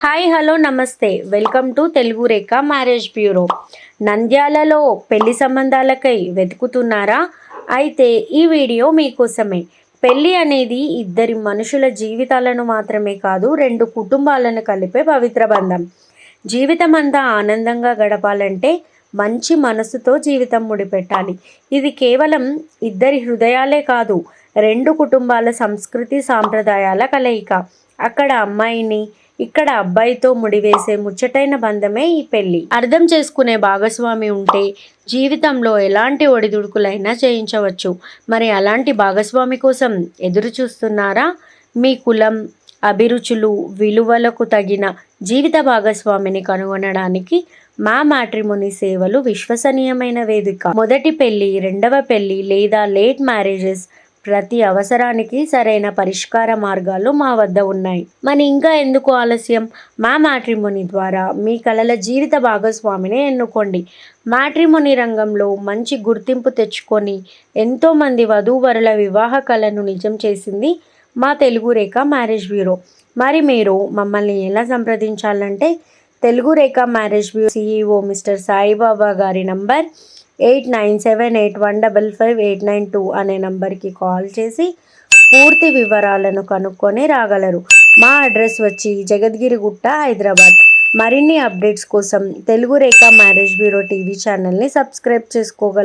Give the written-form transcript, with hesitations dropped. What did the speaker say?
Hi hello నమస్తే welcome to Telugu Rekha marriage bureau. నంద్యాలలో పెళ్లి సంబంధాలకై వెతుకుతున్నారా? అయితే ఈ వీడియో మీకోసమే. పెళ్లి అనేది ఇద్దరి మనుషుల జీవితాలను మాత్రమే కాదు, రెండు కుటుంబాలను కలిపే పవిత్ర బంధం. జీవితం అంతా ఆనందంగా గడపాలంటే మంచి మనసుతో జీవితం ముడిపెట్టాలి. ఇది కేవలం ఇద్దరి హృదయాలే కాదు, రెండు కుటుంబాల సంస్కృతి సాంప్రదాయాల కలయిక. అక్కడ అమ్మాయిని, ఇక్కడ అబ్బాయితో ముడివేసే ముచ్చటైన బంధమే ఈ పెళ్లి. అర్థం చేసుకునే భాగస్వామి ఉంటే జీవితంలో ఎలాంటి ఒడిదుడుకులైనా చేయించవచ్చు. మరి అలాంటి భాగస్వామి కోసం ఎదురు చూస్తున్నారా? మీ కులం, అభిరుచులు, విలువలకు తగిన జీవిత భాగస్వామిని కనుగొనడానికి మా మ్యాట్రిమోనీ సేవలు విశ్వసనీయమైన వేదిక. మొదటి పెళ్లి, రెండవ పెళ్లి లేదా లేట్ మ్యారేజెస్, ప్రతి అవసరానికి సరైన పరిష్కార మార్గాలు మా వద్ద ఉన్నాయి. మరి ఇంకా ఎందుకు ఆలస్యం? మా మ్యాట్రిమోనీ ద్వారా మీ కలల జీవిత భాగస్వామిని ఎన్నుకోండి. మ్యాట్రిమోనీ రంగంలో మంచి గుర్తింపు తెచ్చుకొని ఎంతోమంది వధూవరుల వివాహ కళను నిజం చేసింది మా తెలుగు రేఖ మ్యారేజ్ బ్యూరో. మరి మీరు మమ్మల్ని ఎలా సంప్రదించాలంటే, Telugu Rekha marriage bureau CEO mister Saibaba గారి నంబర్ 8978155892 అనే నంబర్కి కాల్ చేసి పూర్తి వివరాలను కనుక్కొని రాగలరు. మా అడ్రస్ వచ్చి జగద్గిరిగుట్ట, హైదరాబాద్. మరిన్ని అప్డేట్స్ కోసం Telugu Rekha marriage bureau TV ఛానల్ని సబ్స్క్రైబ్ చేసుకోగలరు.